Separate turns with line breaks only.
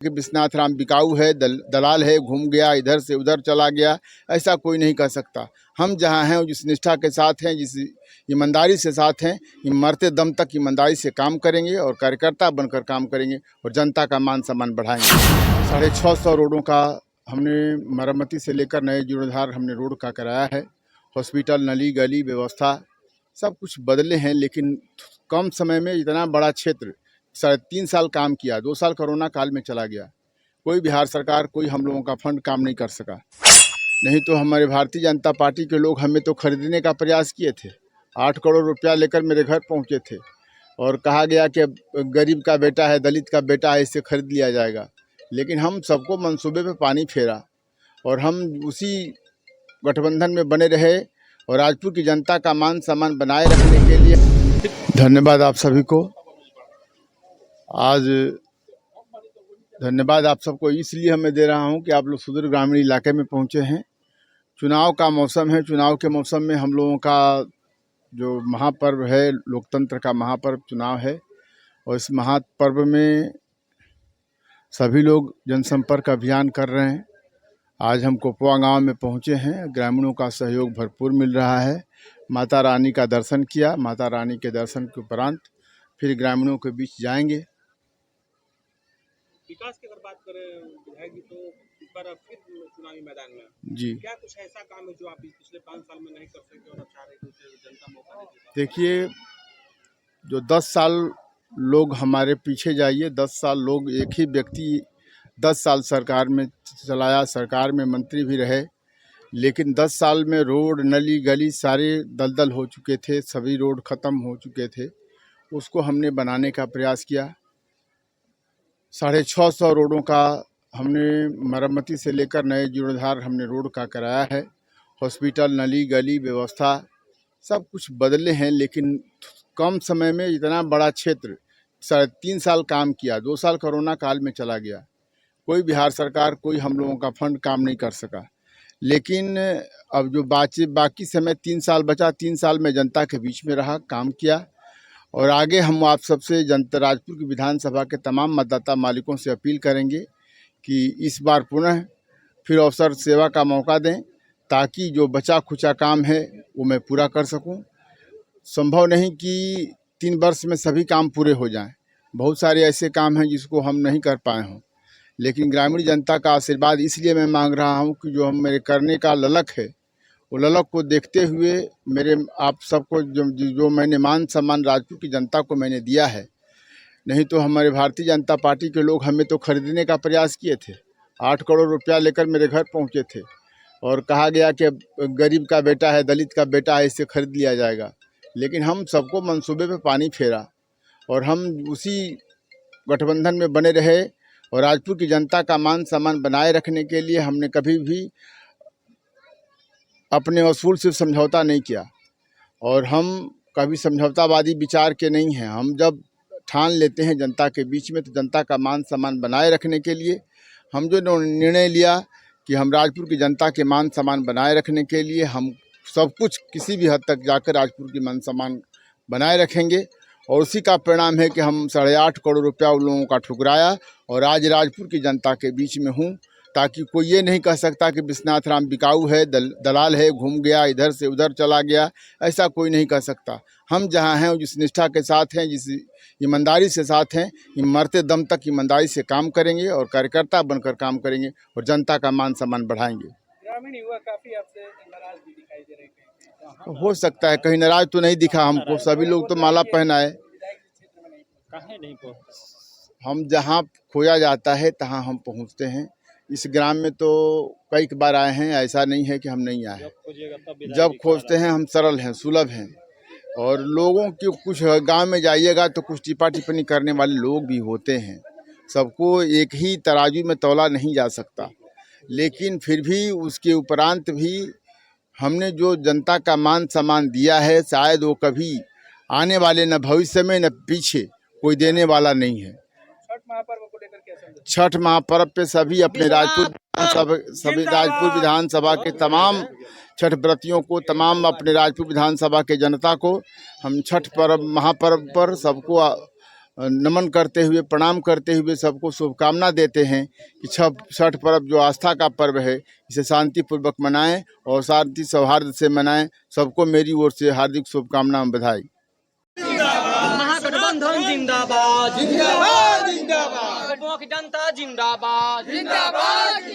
कि विश्वनाथ राम बिकाऊ है, दलाल है, घूम गया, इधर से उधर चला गया, ऐसा कोई नहीं कह सकता। हम जहाँ हैं जिस निष्ठा के साथ हैं, जिस ईमानदारी से साथ हैं, मरते दम तक ईमानदारी से काम करेंगे और कार्यकर्ता बनकर काम करेंगे और जनता का मान सम्मान बढ़ाएंगे। 650 रोडों का हमने मरम्मती से लेकर नए जीर्णोद्धार हमने रोड का कराया है। हॉस्पिटल, नली गली व्यवस्था सब कुछ बदले हैं, लेकिन कम समय में इतना बड़ा क्षेत्र 3.5 साल काम किया। 2 साल कोरोना काल में चला गया। कोई बिहार सरकार, कोई हम लोगों का फंड काम नहीं कर सका। नहीं तो हमारे भारतीय जनता पार्टी के लोग हमें तो खरीदने का प्रयास किए थे। 8 करोड़ रुपया लेकर मेरे घर पहुंचे थे और कहा गया कि गरीब का बेटा है, दलित का बेटा है, इससे खरीद लिया जाएगा। लेकिन हम सबको मंसूबे पे पानी फेरा और हम उसी गठबंधन में बने रहे और राजपुर की जनता का मान सम्मान बनाए रखने के लिए धन्यवाद आप सभी को। आज धन्यवाद आप सबको इसलिए मैं दे रहा हूं कि आप लोग सुदूर ग्रामीण इलाके में पहुंचे हैं। चुनाव का मौसम है। चुनाव के मौसम में हम लोगों का जो महापर्व है, लोकतंत्र का महापर्व चुनाव है और इस महापर्व में सभी लोग जनसंपर्क अभियान कर रहे हैं। आज हम कोपवा गांव में पहुंचे हैं। ग्रामीणों का सहयोग भरपूर मिल रहा है। माता रानी का दर्शन किया। माता रानी के दर्शन के उपरांत फिर ग्रामीणों के बीच जाएंगे।
विकास की अगर बात करें विधायक जी, तो इस बार फिर चुनावी मैदान में
जी,
क्या कुछ ऐसा काम है जो आप पिछले 5 साल में नहीं कर सके और आप चाह रहे हैं कि जनता मौका दे?
देखिए, जो 10 साल लोग हमारे पीछे जाइए, 10 साल लोग एक ही व्यक्ति 10 साल सरकार में चलाया, सरकार में मंत्री भी रहे, लेकिन 10 साल में रोड, नली गली सारे दलदल हो चुके थे, सभी रोड ख़त्म हो चुके थे। उसको हमने बनाने का प्रयास किया। 650 रोडों का हमने मरम्मती से लेकर नए जीर्णोद्धार हमने रोड का कराया है। हॉस्पिटल, नली गली व्यवस्था सब कुछ बदले हैं, लेकिन कम समय में इतना बड़ा क्षेत्र 3.5 साल काम किया। 2 साल कोरोना काल में चला गया। कोई बिहार सरकार, कोई हम लोगों का फंड काम नहीं कर सका। लेकिन अब जो बाकी समय 3 साल बचा, 3 साल में जनता के बीच में रहा, काम किया और आगे हम आप सबसे जनता राजपुर की विधानसभा के तमाम मतदाता मालिकों से अपील करेंगे कि इस बार पुनः फिर अवसर सेवा का मौका दें, ताकि जो बचा खुचा काम है वो मैं पूरा कर सकूं। संभव नहीं कि 3 वर्ष में सभी काम पूरे हो जाएं। बहुत सारे ऐसे काम हैं जिसको हम नहीं कर पाए हों, लेकिन ग्रामीण जनता का आशीर्वाद इसलिए मैं मांग रहा हूं कि जो हम मेरे करने का ललक है, वो ललक को देखते हुए मेरे आप सबको जो मैंने मान सम्मान राजपुर की जनता को मैंने दिया है। नहीं तो हमारे भारतीय जनता पार्टी के लोग हमें तो खरीदने का प्रयास किए थे। 8 करोड़ रुपया लेकर मेरे घर पहुंचे थे और कहा गया कि गरीब का बेटा है, दलित का बेटा है, इससे खरीद लिया जाएगा। लेकिन हम सबको मंसूबे पे पानी फेरा और हम उसी गठबंधन में बने रहे और राजपुर की जनता का मान सम्मान बनाए रखने के लिए हमने कभी भी अपने असूल से समझौता नहीं किया और हम कभी समझौतावादी विचार के नहीं हैं। हम जब ठान लेते हैं जनता के बीच में, तो जनता का मान सम्मान बनाए रखने के लिए हम जो निर्णय लिया कि हम राजपुर की जनता के मान सम्मान बनाए रखने के लिए हम सब कुछ किसी भी हद तक जाकर राजपुर की मान सम्मान बनाए रखेंगे। और उसी का परिणाम है कि हम 8.5 करोड़ रुपया उन लोगों का ठुकराया और आज राजपुर की जनता के बीच में हूँ, ताकि कोई ये नहीं कह सकता कि विश्वनाथ राम बिकाऊ है, दलाल है, घूम गया, इधर से उधर चला गया, ऐसा कोई नहीं कह सकता। हम जहाँ हैं जिस निष्ठा के साथ हैं, जिस ईमानदारी से साथ हैं, मरते दम तक ईमानदारी से काम करेंगे और कार्यकर्ता बनकर काम करेंगे और जनता का मान सम्मान बढ़ाएंगे।
ग्रामीण युवा काफी आपसे नाराज भी दिखाई दे रहे हैं।
हो सकता है, कहीं नाराज तो नहीं दिखा हमको। सभी लोग तो माला पहनाए। हम जहाँ खोया जाता है तहाँ हम पहुँचते हैं। इस ग्राम में तो कई बार आए हैं, ऐसा नहीं है कि हम नहीं आए। जब खोजते हैं हम सरल हैं, सुलभ हैं और लोगों की कुछ गांव में जाइएगा तो कुछ टिप्पा टिप्पणी करने वाले लोग भी होते हैं। सबको एक ही तराजू में तौला नहीं जा सकता, लेकिन फिर भी उसके उपरांत भी हमने जो जनता का मान सम्मान दिया है, शायद वो कभी आने वाले न भविष्य में न पीछे कोई देने वाला नहीं है।
छठ महापर्व को लेकर क्या समझते हैं?
छठ महापर्व पे सभी अपने सभी राजपुर विधानसभा के तमाम छठ व्रतियों को, तमाम अपने राजपुर विधानसभा के जनता को हम छठ पर्व महापर्व पर सबको नमन करते हुए, प्रणाम करते हुए सबको शुभकामना देते हैं कि छठ पर्व जो आस्था का पर्व है, इसे शांतिपूर्वक मनाएं और शांति सौहार्द से मनाएं। सबको मेरी ओर से हार्दिक शुभकामना बधाई।
महागठबंधन जिंदाबाद जिंदाबाद जिंदाबाद जनता जिंदाबाद जिंदाबाद